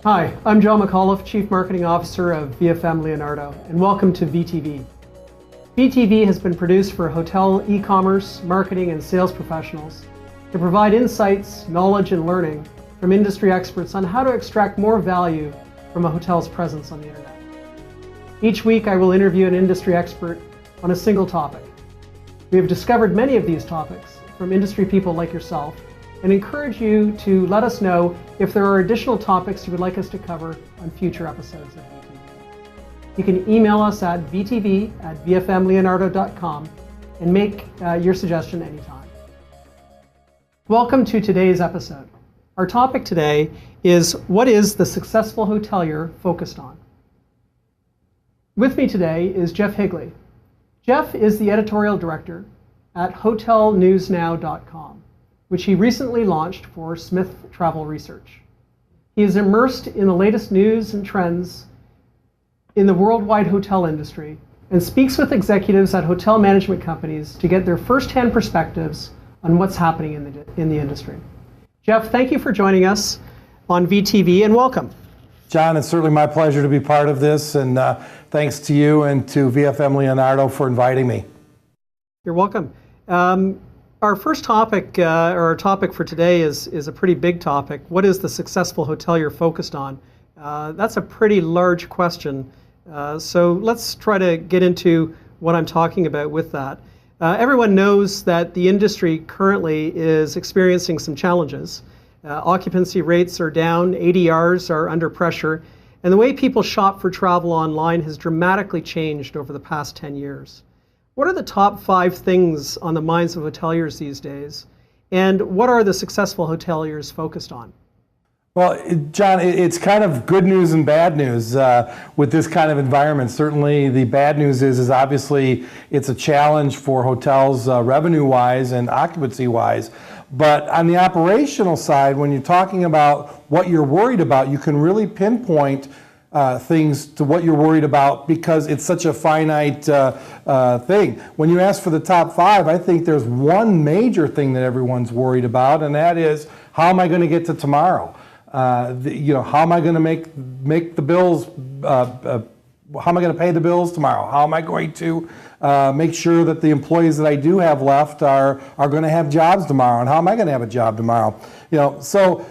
Hi, I'm John McAuliffe, Chief Marketing Officer of VFM Leonardo, and welcome to VTV. VTV has been produced for hotel e-commerce, marketing, and sales professionals to provide insights, knowledge, and learning from industry experts on how to extract more value from a hotel's presence on the internet. Each week, I will interview an industry expert on a single topic. We have discovered many of these topics from industry people like yourself and encourage you to let us know if there are additional topics you would like us to cover on future episodes of VTV. You can email us at vtv@vfmleonardo.com and make your suggestion anytime. Welcome to today's episode. Our topic today is, what is the successful hotelier focused on? With me today is Jeff Higley. Jeff is the editorial director at hotelnewsnow.com, which he recently launched for Smith Travel Research. He is immersed in the latest news and trends in the worldwide hotel industry and speaks with executives at hotel management companies to get their first-hand perspectives on what's happening in the industry. Jeff, thank you for joining us on VTV, and welcome. John, it's certainly my pleasure to be part of this, and thanks to you and to VFM Leonardo for inviting me. You're welcome. Our first topic, or our topic for today, is a pretty big topic. What is the successful hotelier focused on? That's a pretty large question. So let's try to get into what I'm talking about with that. Everyone knows that the industry currently is experiencing some challenges. Occupancy rates are down, ADRs are under pressure, and the way people shop for travel online has dramatically changed over the past 10 years. What are the top 5 things on the minds of hoteliers these days? And what are the successful hoteliers focused on? Well, John, it's kind of good news and bad news with this kind of environment. Certainly the bad news is obviously it's a challenge for hotels revenue-wise and occupancy-wise. But on the operational side, when you're talking about what you're worried about, you can really pinpoint things to what you're worried about because it's such a finite thing. When you ask for the top 5, I think there's one major thing that everyone's worried about, and that is, how am I going to get to tomorrow? How am I going to make the bills? How am I going to pay the bills tomorrow? How am I going to make sure that the employees that I do have left are going to have jobs tomorrow? And how am I going to have a job tomorrow? So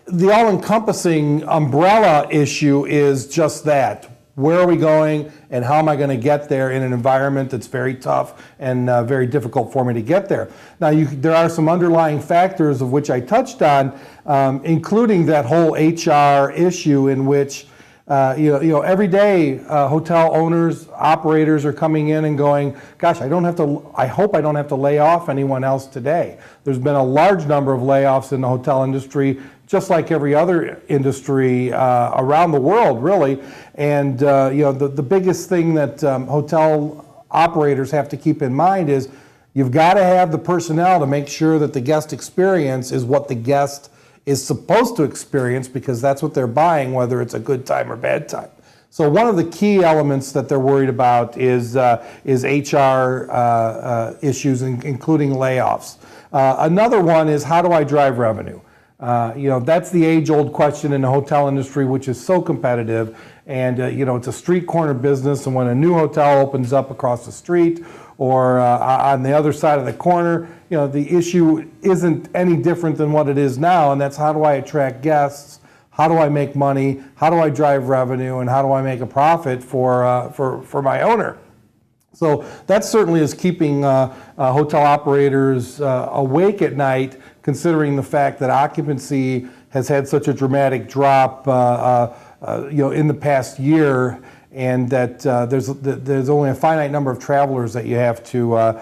the all-encompassing umbrella issue is just that. Where are we going, and how am I going to get there in an environment that's very tough and very difficult for me to get there? Now, there are some underlying factors of which I touched on, including that whole HR issue in which every day hotel owners, operators are coming in and going, gosh, I hope I don't have to lay off anyone else today. There's been a large number of layoffs in the hotel industry, just like every other industry around the world, really. And the biggest thing that hotel operators have to keep in mind is you've got to have the personnel to make sure that the guest experience is what the guest is supposed to experience, because that's what they're buying, whether it's a good time or bad time. So one of the key elements that they're worried about is HR issues, including layoffs. Another one is, how do I drive revenue? That's the age-old question in the hotel industry, which is so competitive. And it's a street corner business, and when a new hotel opens up across the street or on the other side of the corner, the issue isn't any different than what it is now, and that's, how do I attract guests? How do I make money? How do I drive revenue? And how do I make a profit for my owner? So that certainly is keeping hotel operators awake at night, considering the fact that occupancy has had such a dramatic drop in the past year, and that there's only a finite number of travelers that you have to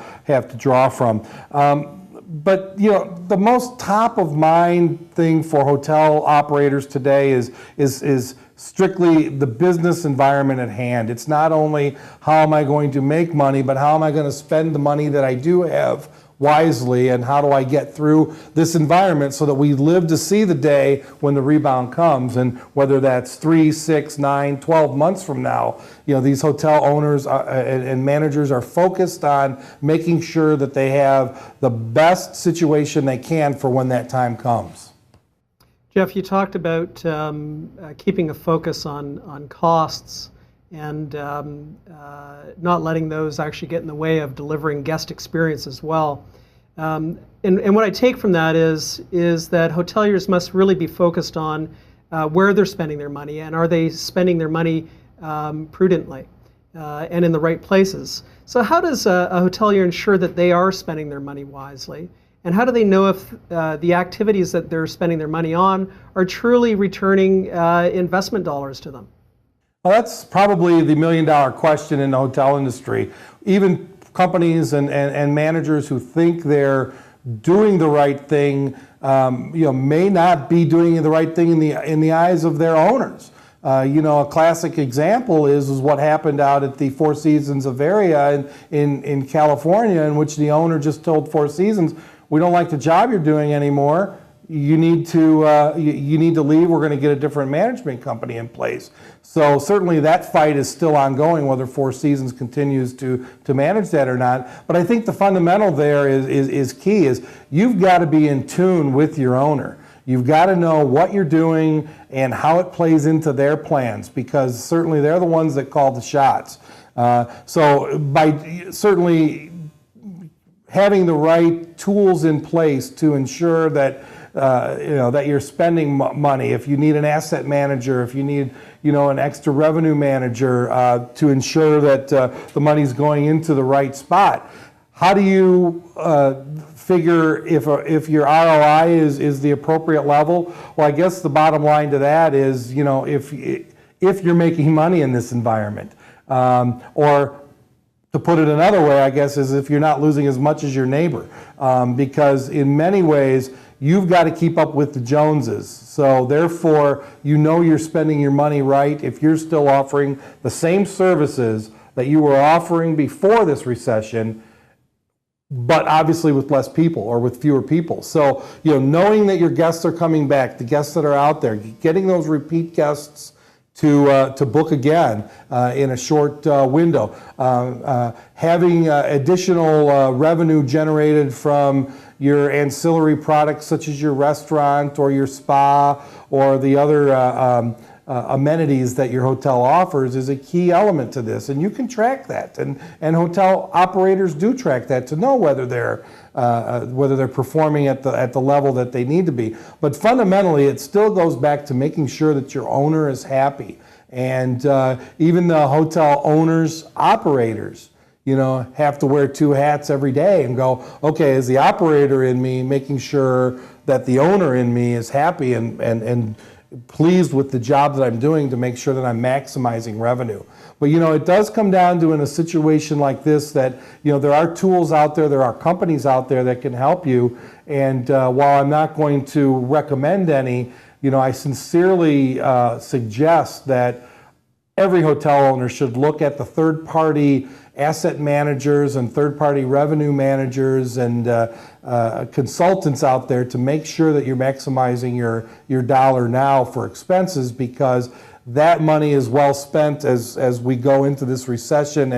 draw from. But the most top of mind thing for hotel operators today is strictly the business environment at hand. It's not only how am I going to make money, but how am I going to spend the money that I do have wisely, and how do I get through this environment so that we live to see the day when the rebound comes. And whether that's 3, 6, 9, 12 months from now, these hotel owners and managers are focused on making sure that they have the best situation they can for when that time comes. Jeff, you talked about keeping a focus on costs and not letting those actually get in the way of delivering guest experience as well. And what I take from that is that hoteliers must really be focused on where they're spending their money, and are they spending their money prudently and in the right places. So how does a hotelier ensure that they are spending their money wisely? And how do they know if the activities that they're spending their money on are truly returning investment dollars to them? Well, that's probably the million-dollar question in the hotel industry. Even companies and managers who think they're doing the right thing, may not be doing the right thing in the eyes of their owners. A classic example is what happened out at the Four Seasons of area in California, in which the owner just told Four Seasons, "We don't like the job you're doing anymore. You need to leave. We're going to get a different management company in place." So certainly that fight is still ongoing, whether Four Seasons continues to manage that or not. But I think the fundamental there is key, is you've got to be in tune with your owner. You've got to know what you're doing and how it plays into their plans, because certainly they're the ones that call the shots. So by certainly having the right tools in place to ensure that that you're spending money. If you need an asset manager, if you need an extra revenue manager to ensure that the money's going into the right spot. How do you figure if your ROI is the appropriate level? Well, I guess the bottom line to that is if you're making money in this environment, or to put it another way, I guess, is if you're not losing as much as your neighbor, because in many ways you've got to keep up with the Joneses. So therefore, you're spending your money right if you're still offering the same services that you were offering before this recession, but obviously with less people or with fewer people. So knowing that your guests are coming back, the guests that are out there, getting those repeat guests to book again in a short window, having additional revenue generated from your ancillary products such as your restaurant or your spa or the other amenities that your hotel offers is a key element to this. And you can track that, and hotel operators do track that to know whether they're performing at the level that they need to be. But fundamentally, it still goes back to making sure that your owner is happy. And even the hotel owners, operators, have to wear two hats every day and go, okay, is the operator in me making sure that the owner in me is happy and pleased with the job that I'm doing to make sure that I'm maximizing revenue. But it does come down to, in a situation like this, that there are tools out there are companies out there that can help you. And while I'm not going to recommend any, I sincerely suggest that every hotel owner should look at the third-party asset managers and third-party revenue managers and consultants out there to make sure that you're maximizing your dollar now for expenses, because that money is well spent as we go into this recession.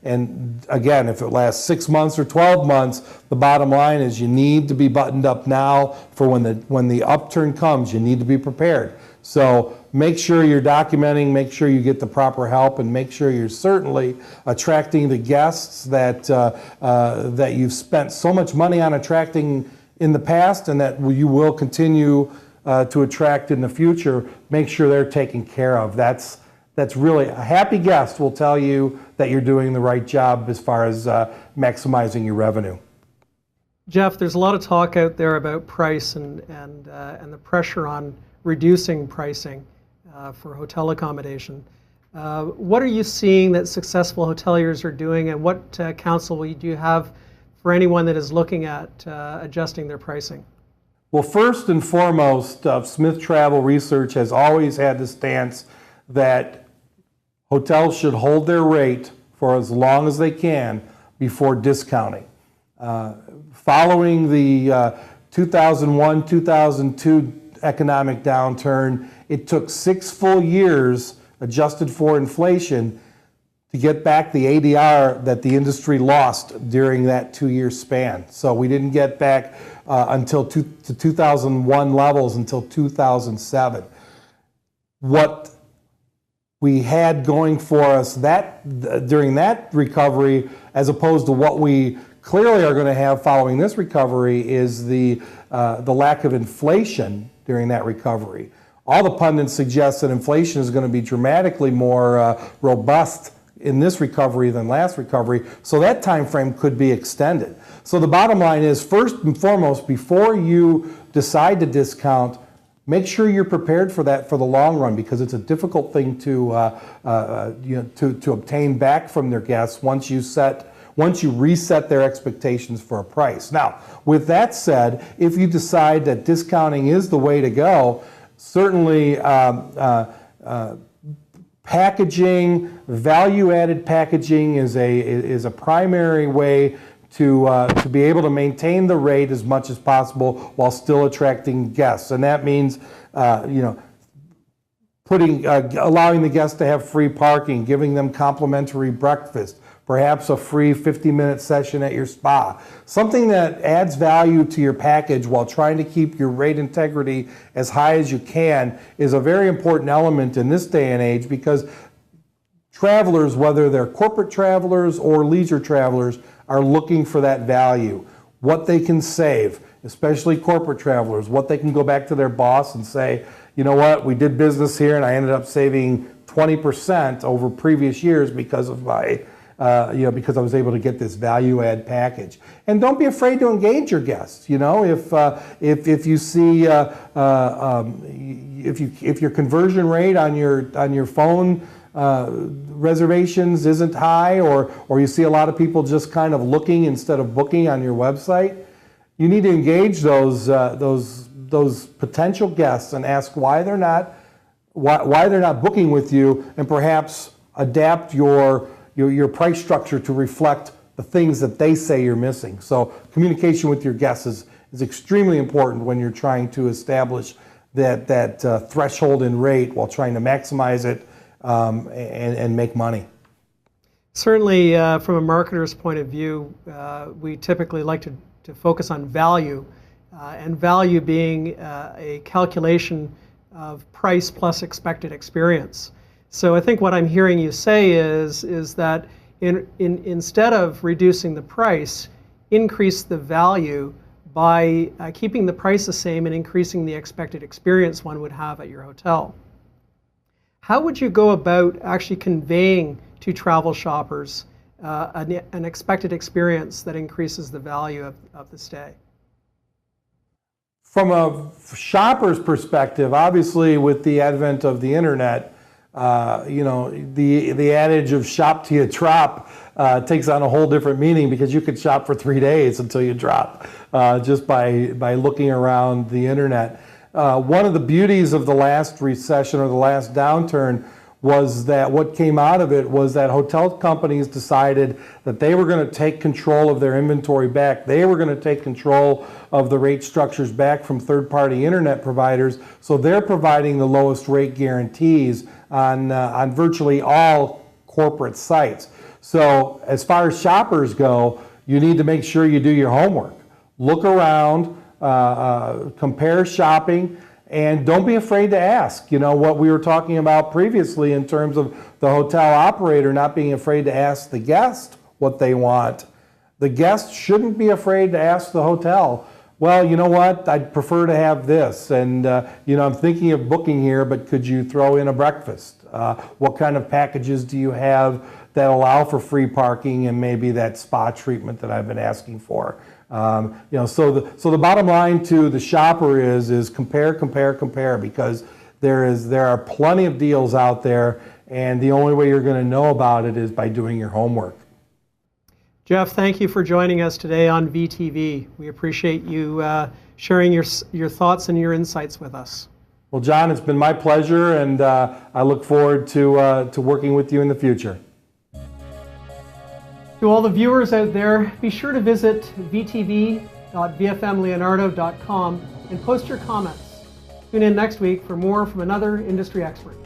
And again, if it lasts 6 months or 12 months, the bottom line is you need to be buttoned up now for when the upturn comes. You need to be prepared. So make sure you're documenting, make sure you get the proper help, and make sure you're certainly attracting the guests that you've spent so much money on attracting in the past and that you will continue to attract in the future. Make sure they're taken care of. That's really, a happy guest will tell you that you're doing the right job as far as maximizing your revenue. Jeff, there's a lot of talk out there about price and the pressure on reducing pricing for hotel accommodation. What are you seeing that successful hoteliers are doing, and what counsel do you have for anyone that is looking at adjusting their pricing? Well, first and foremost, Smith Travel Research has always had the stance that hotels should hold their rate for as long as they can before discounting. Following the 2001-2002 economic downturn, it took 6 full years, adjusted for inflation, to get back the ADR that the industry lost during that 2-year span. So we didn't get back until 2001 levels until 2007. What we had going for us during that recovery, as opposed to what we clearly are going to have following this recovery, is the lack of inflation during that recovery. All the pundits suggest that inflation is going to be dramatically more robust in this recovery than last recovery, so that time frame could be extended. So the bottom line is, first and foremost, before you decide to discount, make sure you're prepared for that for the long run, because it's a difficult thing to obtain back from their guests once you reset their expectations for a price. Now, with that said, if you decide that discounting is the way to go, certainly packaging, value-added packaging is a primary way to be able to maintain the rate as much as possible while still attracting guests, and that means allowing the guests to have free parking, giving them complimentary breakfast, perhaps a free 50-minute session at your spa. Something that adds value to your package while trying to keep your rate integrity as high as you can is a very important element in this day and age, because travelers, whether they're corporate travelers or leisure travelers, are looking for that value, what they can save, especially corporate travelers, what they can go back to their boss and say, you know what, we did business here and I ended up saving 20% over previous years because of my because I was able to get this value add package. And don't be afraid to engage your guests. You know, if you see if your conversion rate on your phone reservations isn't high, or you see a lot of people just kind of looking instead of booking on your website, you need to engage those potential guests and ask why they're not booking with you, and perhaps adapt your price structure to reflect the things that they say you're missing. So communication with your guests is extremely important when you're trying to establish that threshold in rate while trying to maximize it and make money. Certainly, from a marketer's point of view, we typically like to focus on value, and value being a calculation of price plus expected experience. So I think what I'm hearing you say is that instead of reducing the price, increase the value by keeping the price the same and increasing the expected experience one would have at your hotel. How would you go about actually conveying to travel shoppers an expected experience that increases the value of the stay? From a shopper's perspective, obviously with the advent of the internet, the adage of shop till you drop takes on a whole different meaning, because you could shop for 3 days until you drop just by looking around the internet. One of the beauties of the last recession or the last downturn was that what came out of it was that hotel companies decided that they were going to take control of their inventory back. They were going to take control of the rate structures back from third-party internet providers. So they're providing the lowest rate guarantees on virtually all corporate sites. So as far as shoppers go, you need to make sure you do your homework. Look around, compare shopping, and don't be afraid to ask. You know, what we were talking about previously in terms of the hotel operator not being afraid to ask the guest what they want. The guest shouldn't be afraid to ask the hotel, well, you know what, I'd prefer to have this, and I'm thinking of booking here, but could you throw in a breakfast? What kind of packages do you have that allow for free parking and maybe that spa treatment that I've been asking for? So the bottom line to the shopper is compare, because there are plenty of deals out there, and the only way you're going to know about it is by doing your homework. Jeff, thank you for joining us today on VTV. We appreciate you sharing your thoughts and your insights with us. Well, John, it's been my pleasure, and I look forward to working with you in the future. To all the viewers out there, be sure to visit vtv.vfmleonardo.com and post your comments. Tune in next week for more from another industry expert.